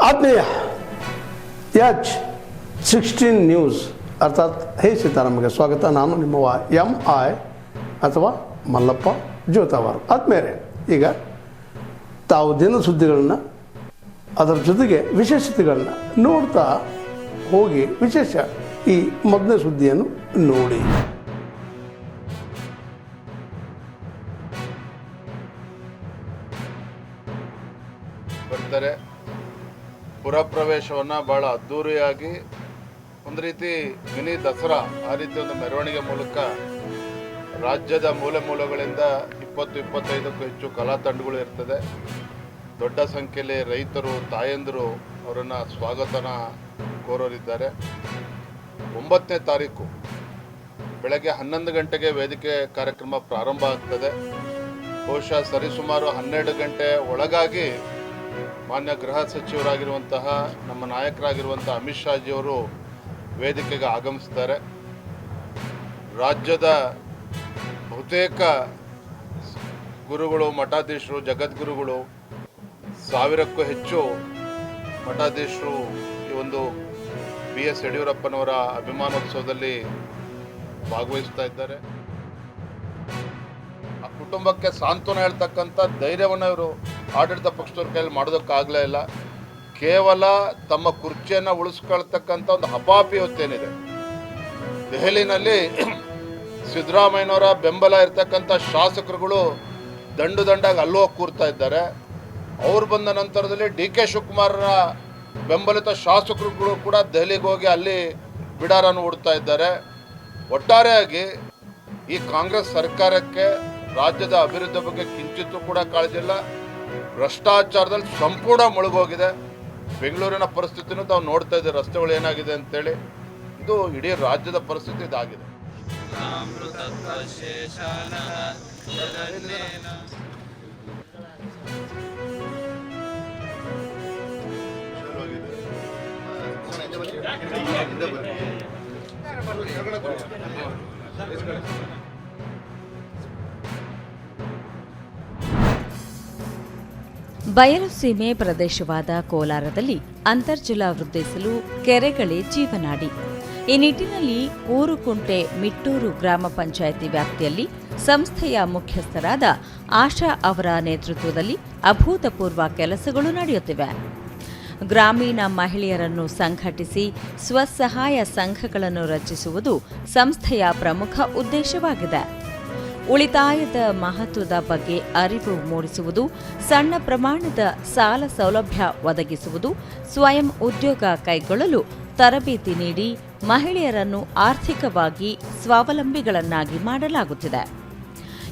ಆತ್ಮೀಯ H16 news ಅರ್ಥಾತ್ ಹೇ ಸೀತಾರಾಮಗೆ ಸ್ವಾಗತ. ನಾನು ನಿಮ್ಮವ MI ಅಥವಾ ಮಲ್ಲಪ್ಪ ಜೋತಾವಾರ್. ಆದ್ಮೇಲೆ ಈಗ ತಾವು ದಿನ ಸುದ್ದಿಗಳನ್ನ ಅದರ ಜೊತೆಗೆ ವಿಶೇಷತೆಗಳನ್ನ ನೋಡ್ತಾ ಹೋಗಿ ವಿಶೇಷ ಈ ಮೊದಲನೇ ಸುದ್ದಿಯನ್ನು ನೋಡಿ. ಬರ್ತಾರೆ ಪುರಪ್ರವೇಶವನ್ನು ಭಾಳ ಅದ್ಧೂರಿಯಾಗಿ ಒಂದು ರೀತಿ ಮಿನಿ ದಸರಾ ಆ ರೀತಿ ಒಂದು ಮೆರವಣಿಗೆ ಮೂಲಕ ರಾಜ್ಯದ ಮೂಲೆ ಮೂಲೆಗಳಿಂದ 20-25ಕ್ಕೂ ಹೆಚ್ಚು ಕಲಾ ತಂಡಗಳು ಇರ್ತದೆ. ದೊಡ್ಡ ಸಂಖ್ಯೆಯಲ್ಲಿ ರೈತರು ತಾಯಂದಿರು ಅವರನ್ನು ಸ್ವಾಗತನ ಕೋರೋರಿದ್ದಾರೆ. 9ನೇ ತಾರೀಕು ಬೆಳಗ್ಗೆ 11 ಗಂಟೆಗೆ ವೇದಿಕೆ ಕಾರ್ಯಕ್ರಮ ಪ್ರಾರಂಭ ಆಗ್ತದೆ. ಬಹುಶಃ ಸರಿಸುಮಾರು 12 ಗಂಟೆ ಒಳಗಾಗಿ ಮಾನ್ಯ ಗೃಹ ಸಚಿವರಾಗಿರುವಂತಹ ನಮ್ಮ ನಾಯಕರಾಗಿರುವಂಥ ಅಮಿತ್ ಶಾಜಿಯವರು ವೇದಿಕೆಗೆ ಆಗಮಿಸ್ತಾರೆ. ರಾಜ್ಯದ ಬಹುತೇಕ ಗುರುಗಳು, ಮಠಾಧೀಶರು, ಜಗದ್ಗುರುಗಳು, 1000ಕ್ಕೂ ಹೆಚ್ಚು ಮಠಾಧೀಶರು ಈ ಒಂದು BS ಯಡಿಯೂರಪ್ಪನವರ ಅಭಿಮಾನೋತ್ಸವದಲ್ಲಿ ಭಾಗವಹಿಸ್ತಾ ಇದ್ದಾರೆ. ಆ ಕುಟುಂಬಕ್ಕೆ ಸಾಂತ್ವನ ಹೇಳ್ತಕ್ಕಂಥ ಧೈರ್ಯವನ್ನು ಇವರು ಆಡಳಿತ ಪಕ್ಷದವ್ರ ಕೈಯಲ್ಲಿ ಮಾಡೋದಕ್ಕಾಗಲೇ ಇಲ್ಲ. ಕೇವಲ ತಮ್ಮ ಕುರ್ಚಿಯನ್ನು ಉಳಿಸ್ಕೊಳ್ತಕ್ಕಂಥ ಒಂದು ಹಪಾಪಿ ಹೊತ್ತೇನಿದೆ. ದೆಹಲಿನಲ್ಲಿ ಸಿದ್ದರಾಮಯ್ಯನವರ ಬೆಂಬಲ ಇರ್ತಕ್ಕಂಥ ಶಾಸಕರುಗಳು ದಂಡಾಗಿ ಅಲ್ಲೋಗಿ ಕೂರ್ತಾ ಇದ್ದಾರೆ. ಅವ್ರು ಬಂದ ನಂತರದಲ್ಲಿ DK ಶಿವಕುಮಾರರ ಬೆಂಬಲಿತ ಶಾಸಕರುಗಳು ಕೂಡ ದೆಹಲಿಗೆ ಹೋಗಿ ಅಲ್ಲಿ ಬಿಡಾರನ್ನು ಹೂಡ್ತಾ ಇದ್ದಾರೆ. ಒಟ್ಟಾರೆಯಾಗಿ ಈ ಕಾಂಗ್ರೆಸ್ ಸರ್ಕಾರಕ್ಕೆ ರಾಜ್ಯದ ಅಭಿವೃದ್ಧಿ ಬಗ್ಗೆ ಕಿಂಚಿತ್ತೂ ಕೂಡ ಕಾಳಜಿ ಇಲ್ಲ. ಭ್ರಷ್ಟಾಚಾರದಲ್ಲಿ ಸಂಪೂರ್ಣ ಮುಳುಗೋಗಿದೆ. ಬೆಂಗಳೂರಿನ ಪರಿಸ್ಥಿತಿನೂ ತಾವು ನೋಡ್ತಾ ಇದ್ದೀವಿ, ರಸ್ತೆಗಳು ಏನಾಗಿದೆ ಅಂತೇಳಿ. ಇದು ಇಡೀ ರಾಜ್ಯದ ಪರಿಸ್ಥಿತಿ ಇದಾಗಿದೆ. ಬಯಲು ಸೀಮೆ ಪ್ರದೇಶವಾದ ಕೋಲಾರದಲ್ಲಿ ಅಂತರ್ಜಲ ವೃದ್ಧಿಸಲು ಕೆರೆಗಳೇ ಜೀವನಾಡಿ. ಈ ನಿಟ್ಟಿನಲ್ಲಿ ಊರುಕುಂಟೆ ಮಿಟ್ಟೂರು ಗ್ರಾಮ ಪಂಚಾಯಿತಿ ವ್ಯಾಪ್ತಿಯಲ್ಲಿ ಸಂಸ್ಥೆಯ ಮುಖ್ಯಸ್ಥರಾದ ಆಶಾ ಅವರ ನೇತೃತ್ವದಲ್ಲಿ ಅಭೂತಪೂರ್ವ ಕೆಲಸಗಳು ನಡೆಯುತ್ತಿವೆ. ಗ್ರಾಮೀಣ ಮಹಿಳೆಯರನ್ನು ಸಂಘಟಿಸಿ ಸ್ವಸಹಾಯ ಸಂಘಗಳನ್ನು ರಚಿಸುವುದು ಸಂಸ್ಥೆಯ ಪ್ರಮುಖ ಉದ್ದೇಶವಾಗಿದೆ. ಉಳಿತಾಯದ ಮಹತ್ವದ ಬಗ್ಗೆ ಅರಿವು ಮೂಡಿಸುವುದು, ಸಣ್ಣ ಪ್ರಮಾಣದ ಸಾಲ ಸೌಲಭ್ಯ ಒದಗಿಸುವುದು, ಸ್ವಯಂ ಉದ್ಯೋಗ ಕೈಗೊಳ್ಳಲು ತರಬೇತಿ ನೀಡಿ ಮಹಿಳೆಯರನ್ನು ಆರ್ಥಿಕವಾಗಿ ಸ್ವಾವಲಂಬಿಗಳನ್ನಾಗಿ ಮಾಡಲಾಗುತ್ತಿದೆ.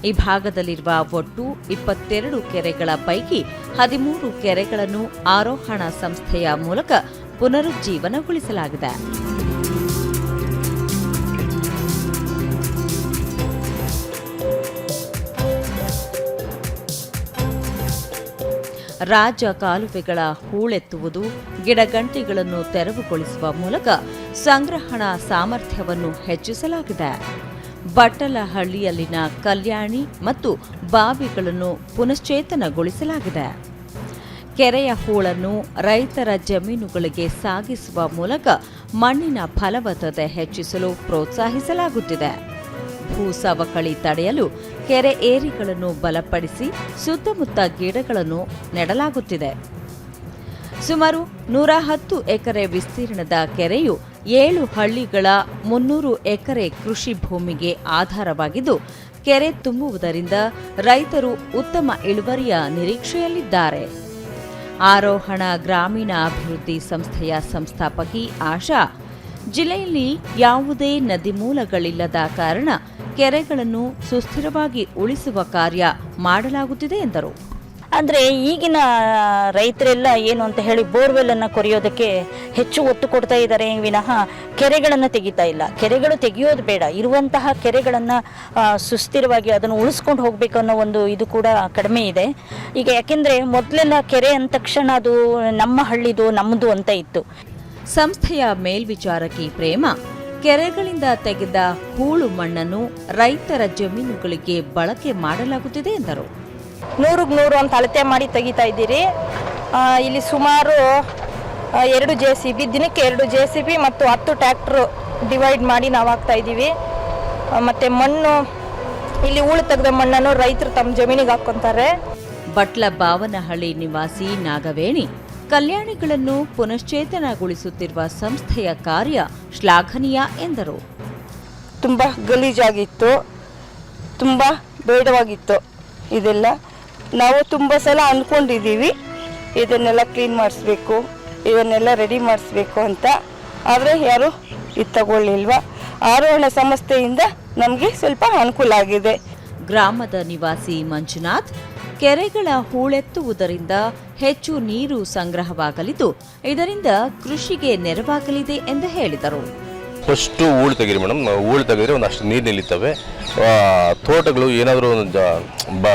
ಈ ಭಾಗದಲ್ಲಿರುವ ಒಟ್ಟು 22 ಕೆರೆಗಳ ಪೈಕಿ 13 ಕೆರೆಗಳನ್ನು ಆರೋಹಣ ಸಂಸ್ಥೆಯ ಮೂಲಕ ಪುನರುಜ್ಜೀವನಗೊಳಿಸಲಾಗಿದೆ. ರಾಜ ಕಾಲುವೆಗಳ ಹೂಳೆತ್ತುವುದು, ಗಿಡಗಂಟಿಗಳನ್ನು ತೆರವುಗೊಳಿಸುವ ಮೂಲಕ ಸಂಗ್ರಹಣಾ ಸಾಮರ್ಥ್ಯವನ್ನು ಹೆಚ್ಚಿಸಲಾಗಿದೆ. ಬಟ್ಟಲಹಳ್ಳಿಯಲ್ಲಿನ ಕಲ್ಯಾಣಿ ಮತ್ತು ಬಾವಿಗಳನ್ನು ಪುನಶ್ಚೇತನಗೊಳಿಸಲಾಗಿದೆ. ಕೆರೆಯ ಹೂಳನ್ನು ರೈತರ ಜಮೀನುಗಳಿಗೆ ಸಾಗಿಸುವ ಮೂಲಕ ಮಣ್ಣಿನ ಫಲವತ್ತತೆ ಹೆಚ್ಚಿಸಲು ಪ್ರೋತ್ಸಾಹಿಸಲಾಗುತ್ತಿದೆ. ಭೂ ಸವಕಳಿ ತಡೆಯಲು ಕೆರೆ ಏರಿಗಳನ್ನು ಬಲಪಡಿಸಿ ಸುತ್ತಮುತ್ತ ಗಿಡಗಳನ್ನು ನೆಡಲಾಗುತ್ತಿದೆ. ಸುಮಾರು 110 ಎಕರೆ ವಿಸ್ತೀರ್ಣದ ಕೆರೆಯು 7 ಹಳ್ಳಿಗಳ 300 ಎಕರೆ ಕೃಷಿ ಭೂಮಿಗೆ ಆಧಾರವಾಗಿದ್ದು, ಕೆರೆ ತುಂಬುವುದರಿಂದ ರೈತರು ಉತ್ತಮ ಇಳುವರಿಯ ನಿರೀಕ್ಷೆಯಲ್ಲಿದ್ದಾರೆ. ಆರೋಹಣ ಗ್ರಾಮೀಣ ಅಭಿವೃದ್ಧಿ ಸಂಸ್ಥೆಯ ಸಂಸ್ಥಾಪಕಿ ಆಶಾ, ಜಿಲ್ಲೆಯಲ್ಲಿ ಯಾವುದೇ ನದಿ ಮೂಲಗಳಿಲ್ಲದ ಕಾರಣ ಕೆರೆಗಳನ್ನು ಸುಸ್ಥಿರವಾಗಿ ಉಳಿಸುವ ಕಾರ್ಯ ಮಾಡಲಾಗುತ್ತಿದೆ ಎಂದರು. ಅಂದರೆ ಈಗಿನ ರೈತರೆಲ್ಲ ಏನು ಅಂತ ಹೇಳಿ ಬೋರ್ವೆಲ್ ಅನ್ನು ಕೊರೆಯೋದಕ್ಕೆ ಹೆಚ್ಚು ಒತ್ತು ಕೊಡ್ತಾ ಇದ್ದಾರೆ ವಿನಃ ಕೆರೆಗಳನ್ನು ತೆಗಿತಾ ಇಲ್ಲ. ಕೆರೆಗಳು ತೆಗೆಯೋದು ಬೇಡ, ಇರುವಂತಹ ಕೆರೆಗಳನ್ನು ಸುಸ್ಥಿರವಾಗಿ ಅದನ್ನು ಉಳಿಸ್ಕೊಂಡು ಹೋಗಬೇಕು ಅನ್ನೋ ಒಂದು ಇದು ಕೂಡ ಕಡಿಮೆ ಇದೆ ಈಗ. ಯಾಕೆಂದರೆ ಮೊದಲೆಲ್ಲ ಕೆರೆ ಅಂದ ತಕ್ಷಣ ಅದು ನಮ್ಮ ಹಳ್ಳಿದು ನಮ್ಮದು ಅಂತ ಇತ್ತು. ಸಂಸ್ಥೆಯ ಮೇಲ್ವಿಚಾರಕಿ ಪ್ರೇಮ, ಕೆರೆಗಳಿಂದ ತೆಗೆದ ಹೂಳು ಮಣ್ಣನ್ನು ರೈತರ ಜಮೀನುಗಳಿಗೆ ಬಳಕೆ ಮಾಡಲಾಗುತ್ತಿದೆ ಎಂದರು. 100ಕ್ಕೆ 100 ಅಂತ ಅಳತೆ ಮಾಡಿ ತೆಗಿತಾ ಇದ್ದೀರಿ. ಇಲ್ಲಿ ಸುಮಾರು 2 JCB, ದಿನಕ್ಕೆ 2 JCB ಮತ್ತು 10 ಟ್ರ್ಯಾಕ್ಟ್ರು ಡಿವೈಡ್ ಮಾಡಿ ನಾವು ಹಾಕ್ತಾ ಇದ್ದೀವಿ. ಮತ್ತು ಮಣ್ಣು ಇಲ್ಲಿ ಹೂಳು ತೆಗೆದ ಮಣ್ಣನ್ನು ರೈತರು ತಮ್ಮ ಜಮೀನಿಗೆ ಹಾಕ್ಕೊಂತಾರೆ. ಬಟ್ಲ ಬಾವನಹಳ್ಳಿ ನಿವಾಸಿ ನಾಗವೇಣಿ ಕಲ್ಯಾಣಿಗಳನ್ನು ಪುನಶ್ಚೇತನಗೊಳಿಸುತ್ತಿರುವ ಸಂಸ್ಥೆಯ ಕಾರ್ಯ ಶ್ಲಾಘನೀಯ ಎಂದರು. ತುಂಬ ಗಲೀಜಾಗಿತ್ತು, ತುಂಬ ಬೇಡವಾಗಿತ್ತು. ಇದೆಲ್ಲ ನಾವು ತುಂಬ ಸಲ ಅಂದ್ಕೊಂಡಿದ್ದೀವಿ ಇದನ್ನೆಲ್ಲ ಕ್ಲೀನ್ ಮಾಡಿಸ್ಬೇಕು, ಇದನ್ನೆಲ್ಲ ರೆಡಿ ಮಾಡಿಸ್ಬೇಕು ಅಂತ. ಆದರೆ ಯಾರು ಇದು ತಗೊಳ್ಳಿಲ್ವ. ಆರೋಹಣ ಸಂಸ್ಥೆಯಿಂದ ನಮಗೆ ಸ್ವಲ್ಪ ಅನುಕೂಲ ಆಗಿದೆ. ಗ್ರಾಮದ ನಿವಾಸಿ ಮಂಜುನಾಥ್ ಕೆರೆಗಳ ಹೂಳೆತ್ತುವುದರಿಂದ ಹೆಚ್ಚು ನೀರು ಸಂಗ್ರಹವಾಗಲಿದ್ದು ಇದರಿಂದ ಕೃಷಿಗೆ ನೆರವಾಗಲಿದೆ ಎಂದು ಹೇಳಿದರು. ಫಸ್ಟು ಹೂಳು ತೆಗೀರಿ ಮೇಡಮ್, ಹೂಳು ತೆಗೆದ್ರೆ ಒಂದಷ್ಟು ನೀರು ನಿಲ್ಲುತ್ತವೆ. ತೋಟಗಳು ಏನಾದರೂ ಒಂದು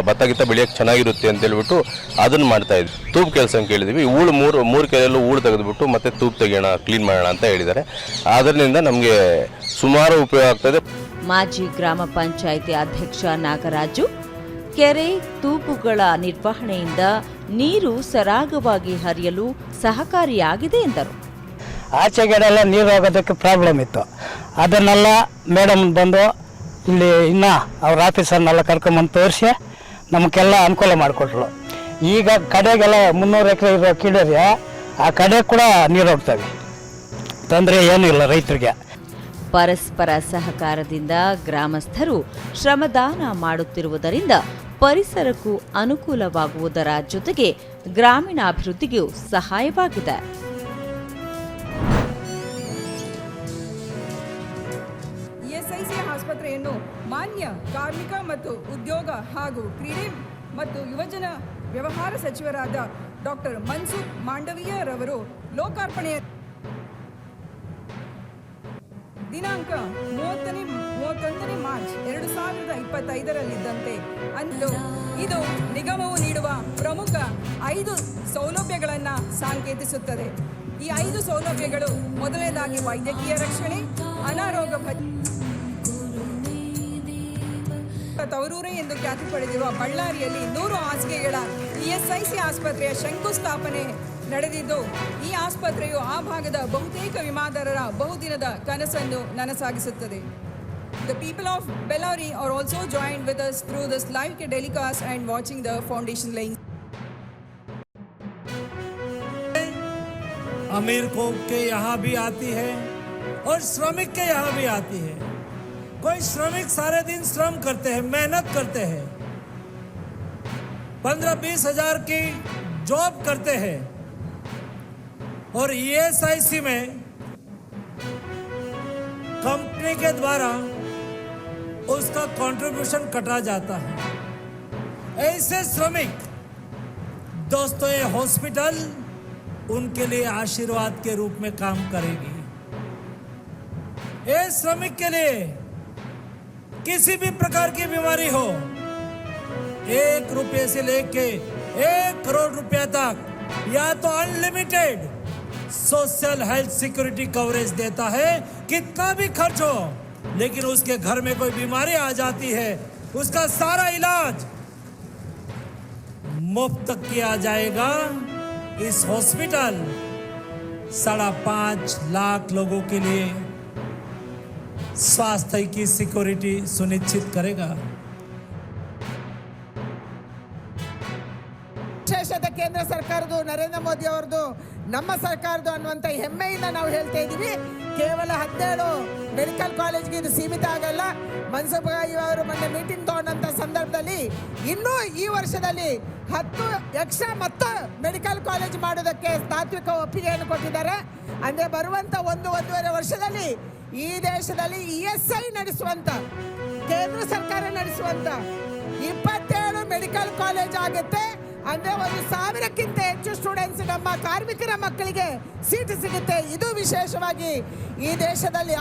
ಭತ್ತ ಗಿತ್ತ ಬೆಳೆಯೋಕ್ಕೆ ಚೆನ್ನಾಗಿರುತ್ತೆ ಅಂತ ಹೇಳ್ಬಿಟ್ಟು ಅದನ್ನು ಮಾಡ್ತಾಯಿದ್ವಿ. ತೂಪು ಕೆಲಸ ಅಂತ ಕೇಳಿದ್ವಿ. ಹೂಳು ಮೂರು ಕೆರೆಯಲ್ಲೂ ಹೂಳು ತೆಗೆದುಬಿಟ್ಟು ಮತ್ತೆ ತೂಪು ತೆಗಿಯೋಣ, ಕ್ಲೀನ್ ಮಾಡೋಣ ಅಂತ ಹೇಳಿದ್ದಾರೆ. ಅದರಿಂದ ನಮಗೆ ಸುಮಾರು ಉಪಯೋಗ ಆಗ್ತದೆ. ಮಾಜಿ ಗ್ರಾಮ ಪಂಚಾಯಿತಿ ಅಧ್ಯಕ್ಷ ನಾಗರಾಜು ಕೆರೆ ತೂಪುಗಳ ನಿರ್ವಹಣೆಯಿಂದ ನೀರು ಸರಾಗವಾಗಿ ಹರಿಯಲು ಸಹಕಾರಿಯಾಗಿದೆ ಎಂದರು. ಆಚೆಗಡೆಲ್ಲ ನೀರು ಹೋಗೋದಕ್ಕೆ ಪ್ರಾಬ್ಲಮ್ ಇತ್ತು. ಅದನ್ನೆಲ್ಲ ಮೇಡಮ್ ಬಂದು ಇಲ್ಲಿ ಇನ್ನು ಅವ್ರ ಆಫೀಸರ್ನೆಲ್ಲ ಕರ್ಕೊಂಬಂದು ತೋರಿಸಿ ನಮಗೆಲ್ಲ ಅನುಕೂಲ ಮಾಡಿಕೊಟ್ರು. ಈಗ ಕಡೆಗೆಲ್ಲ 300 ಎಕರೆ ಇರೋ ಕೀಳರಿಯ ಆ ಕಡೆ ಕೂಡ ನೀರು ಹೋಗ್ತವೆ, ತೊಂದರೆ ಏನೂ ಇಲ್ಲ ರೈತರಿಗೆ. ಪರಸ್ಪರ ಸಹಕಾರದಿಂದ ಗ್ರಾಮಸ್ಥರು ಶ್ರಮದಾನ ಮಾಡುತ್ತಿರುವುದರಿಂದ ಪರಿಸರಕ್ಕೂ ಅನುಕೂಲವಾಗುವುದರ ಜೊತೆಗೆ ಗ್ರಾಮೀಣಾಭಿವೃದ್ಧಿಗೂ ಸಹಾಯವಾಗಿದೆ. ಇಎಸ್ಐಸಿ ಆಸ್ಪತ್ರೆಯನ್ನು ಮಾನ್ಯ ಕಾರ್ಮಿಕ ಮತ್ತು ಉದ್ಯೋಗ ಹಾಗೂ ಕ್ರೀಡೆ ಮತ್ತು ಯುವಜನ ವ್ಯವಹಾರ ಸಚಿವರಾದ ಡಾಕ್ಟರ್ ಮನ್ಸುಖ್ ಮಾಂಡವೀಯರವರು ಲೋಕಾರ್ಪಣೆ ದಿನಾಂಕ 31 ಮಾರ್ಚ್ 2025 ಅಂದು ಇದು ನಿಗಮವು ನೀಡುವ ಪ್ರಮುಖ 5 ಸೌಲಭ್ಯಗಳನ್ನು ಸಾಂಕೇತಿಸುತ್ತದೆ. ಈ 5 ಸೌಲಭ್ಯಗಳು ಮೊದಲನೇದಾಗಿ ವೈದ್ಯಕೀಯ ರಕ್ಷಣೆ, ಅನಾರೋಗ್ಯ ತವರೂರೇ ಎಂದು ಖ್ಯಾತಿ ಪಡೆದಿರುವ ಬಳ್ಳಾರಿಯಲ್ಲಿ 100 ಹಾಸಿಗೆಗಳ ಇಎಸ್ಐಸಿ ಆಸ್ಪತ್ರೆಯ ಶಂಕುಸ್ಥಾಪನೆ ನಡೆದಿದ್ದು, ಈ ಆಸ್ಪತ್ರೆಯು ಆ ಭಾಗದ ಬಹುತೇಕ ವಿಮಾದಾರರ ಬಹುದಿನದ ಕನಸನ್ನು ನನಸಾಗಿಸುತ್ತದೆ. The people of Bellary are also joined with us through this live telecast and watching the foundation laying. अमीर को के यहाँ भी आती है और श्रमिक के यहाँ भी आती है. कोई श्रमिक सारे दिन श्रम करते हैं, मेहनत करते हैं, 15-20 हजार की जॉब करते हैं और ईएसआईसी में कंपनी के द्वारा उसका कंट्रीब्यूशन कटा जाता है. ऐसे श्रमिक दोस्तों ये हॉस्पिटल उनके लिए आशीर्वाद के रूप में काम करेगी. ये श्रमिक के लिए किसी भी प्रकार की बीमारी हो, 1 रुपये से लेके 1 करोड़ रुपया तक या तो unlimited social health security coverage देता है. कितना भी खर्च हो, लेकिन उसके घर में कोई बीमारी आ जाती है, उसका सारा इलाज मुफ्त किया जाएगा. इस हॉस्पिटल 5.5 लाख लोगों के लिए स्वास्थ्य की सिक्योरिटी सुनिश्चित करेगा. ವಿಶೇಷತೆ ಕೇಂದ್ರ ಸರ್ಕಾರದ್ದು, ನರೇಂದ್ರ ಮೋದಿ ಅವರದು, ನಮ್ಮ ಸರ್ಕಾರದ್ದು ಅನ್ನುವಂಥ ಹೆಮ್ಮೆಯಿಂದ ನಾವು ಹೇಳ್ತಾ ಇದ್ದೀವಿ. ಕೇವಲ 17 ಮೆಡಿಕಲ್ ಕಾಲೇಜ್ಗೆ ಇದು ಸೀಮಿತ ಆಗಲ್ಲ. ಮನ್ಸುಖ್ ಅವರು ಮೊನ್ನೆ ಮೀಟಿಂಗ್ ತಗೊಂಡಂಥ ಸಂದರ್ಭದಲ್ಲಿ ಇನ್ನೂ ಈ ವರ್ಷದಲ್ಲಿ 10 ಎಕ್ಸ್ಟ್ರಾ ಮತ್ತು ಮೆಡಿಕಲ್ ಕಾಲೇಜ್ ಮಾಡೋದಕ್ಕೆ ತಾತ್ವಿಕ ಒಪ್ಪಿಗೆಯನ್ನು ಕೊಟ್ಟಿದ್ದಾರೆ. ಅಂದರೆ ಬರುವಂಥ 1-1.5 ವರ್ಷದಲ್ಲಿ ಈ ದೇಶದಲ್ಲಿ ಇಎಸ್ಐ ನಡೆಸುವಂಥ, ಕೇಂದ್ರ ಸರ್ಕಾರ ನಡೆಸುವಂಥ 27 ಮೆಡಿಕಲ್ ಕಾಲೇಜ್ ಆಗುತ್ತೆ. ಅಂದರೆ 1,000ಕ್ಕಿಂತ ಹೆಚ್ಚು ಸ್ಟೂಡೆಂಟ್ಸ್, ನಮ್ಮ ಕಾರ್ಮಿಕರ ಮಕ್ಕಳಿಗೆ ಸೀಟ್ ಸಿಗುತ್ತೆ. ಇದು ವಿಶೇಷವಾಗಿ ಈ ದೇಶದಲ್ಲಿ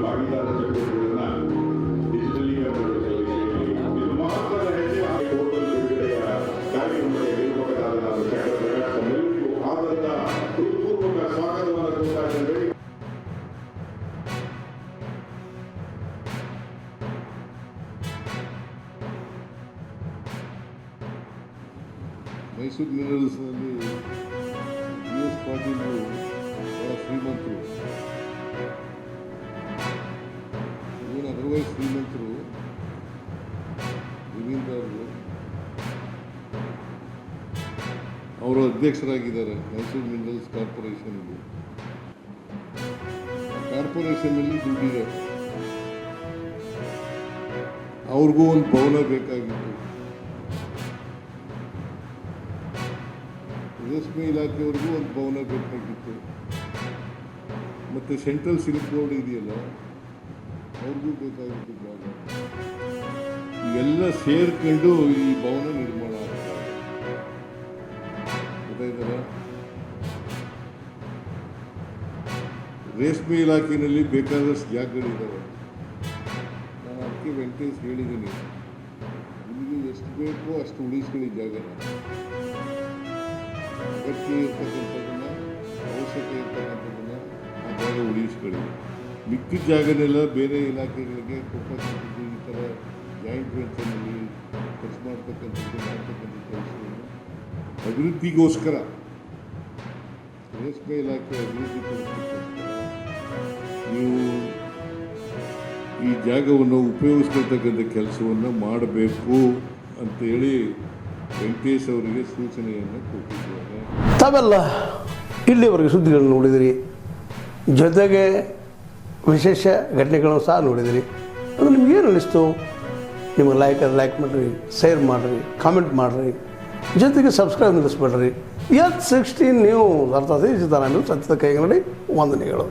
ಭಾಗಿದಾರ ಚಟುವಟಿಕೆಗಳನ್ನ ಡಿಜಿಟಲೀಕರಣ ಮೈಸೂರು ಮಿನರಲ್ಸ್ನಲ್ಲಿ ಬಿ ಎಸ್ ಪಾಟೀಲ್ ಬಹಳ ಶ್ರೀಮಂತರು, ಏನು ಅದರ್ವೈಸ್ ಶ್ರೀಮಂತರು, ಜಮೀನ್ದಾರರು. ಅವರು ಅಧ್ಯಕ್ಷರಾಗಿದ್ದಾರೆ ಮೈಸೂರು ಮಿನರಲ್ಸ್ ಕಾರ್ಪೊರೇಷನ್ಗೆ. ಕಾರ್ಪೊರೇಷನ್ನಲ್ಲಿ ದುಡ್ಡಿದೆ. ಅವ್ರಿಗೂ ಒಂದು ಭವನ ಬೇಕಾಗಿತ್ತು. ರೇಷ್ಮೆ ಇಲಾಖೆಯವ್ರಿಗೂ ಒಂದು ಭವನ ಬೇಕಾಗಿತ್ತು. ಮತ್ತು ಸೆಂಟ್ರಲ್ ಸಿಲ್ಕ್ ಬೋರ್ಡ್ ಇದೆಯಲ್ಲ, ಅವ್ರಿಗೂ ಬೇಕಾಗಿತ್ತು ಜಾಗ. ಇವೆಲ್ಲ ಸೇರ್ಕೊಂಡು ಈ ಭವನ ನಿರ್ಮಾಣ ಆಗ್ತಾರೆ. ಗೊತ್ತಾಯ್ತಲ್ಲ? ರೇಷ್ಮೆ ಇಲಾಖೆಯಲ್ಲಿ ಬೇಕಾದಷ್ಟು ಜಾಗಗಳಿದ್ದಾವೆ. ನಾನು ಅದಕ್ಕೆ ವೆಂಕಟೇಶ್ ಹೇಳಿದ್ದೀನಿ, ನಿಮಗೆ ಎಷ್ಟು ಬೇಕೋ ಅಷ್ಟು ಉಳಿಸ್ಕೊಳ್ಳಿ ಜಾಗನ. ಅಗತ್ಯ ಇರ್ತಕ್ಕಂಥದ್ದನ್ನು, ಅವಶ್ಯಕತೆ ಇರ್ತಕ್ಕಂಥದ್ದನ್ನು ಆ ಜಾಗ ಉಳಿಸ್ಕೊಳ್ಳಿ. ಮಿಕ್ಕಿದ ಜಾಗನೆಲ್ಲ ಬೇರೆ ಇಲಾಖೆಗಳಿಗೆ ಕೊಡ್ತಕ್ಕಂಥದ್ದು, ಈ ಥರ ಜಾಯಿಂಟ್ ವೆಂಚರ್ನಲ್ಲಿ ಖರ್ಚು ಮಾಡ್ತಕ್ಕಂಥ ಕೆಲಸವನ್ನು ಅಭಿವೃದ್ಧಿಗೋಸ್ಕರ, ರೇಷ್ಮೆ ಇಲಾಖೆ ಅಭಿವೃದ್ಧಿಗೋಸ್ಕರ ನೀವು ಈ ಜಾಗವನ್ನು ಉಪಯೋಗಿಸ್ಕೊಳ್ತಕ್ಕಂಥ ಕೆಲಸವನ್ನು ಮಾಡಬೇಕು ಅಂತೇಳಿ ವೆಂಕಟೇಶ್ ಅವರಿಗೆ ಸೂಚನೆಯನ್ನು ಕೊಟ್ಟಿದ್ದಾರೆ. ತಾವೆಲ್ಲ ಇಲ್ಲಿವರೆಗೆ ಸುದ್ದಿಗಳನ್ನು ನೋಡಿದಿರಿ, ಜೊತೆಗೆ ವಿಶೇಷ ಘಟನೆಗಳನ್ನು ಸಹ ನೋಡಿದಿರಿ. ಅದು ನಿಮಗೇನು ಅನ್ನಿಸ್ತು? ನಿಮಗೆ ಲೈಕ್ ಮಾಡಿರಿ, ಶೇರ್ ಮಾಡಿರಿ, ಕಾಮೆಂಟ್ ಮಾಡಿರಿ, ಜೊತೆಗೆ ಸಬ್ಸ್ಕ್ರೈಬ್ ನಿಲ್ಲಿಸ್ಬೇಡ್ರಿ. H16 ನ್ಯೂಸ್ ಅರ್ಥಾತ್ ಸಿದ್ದರಾಮಯ್ಯ ಸತ್ಯದ ಕೈಗನ್ನಡಿ ವಂದನೆಗಳು.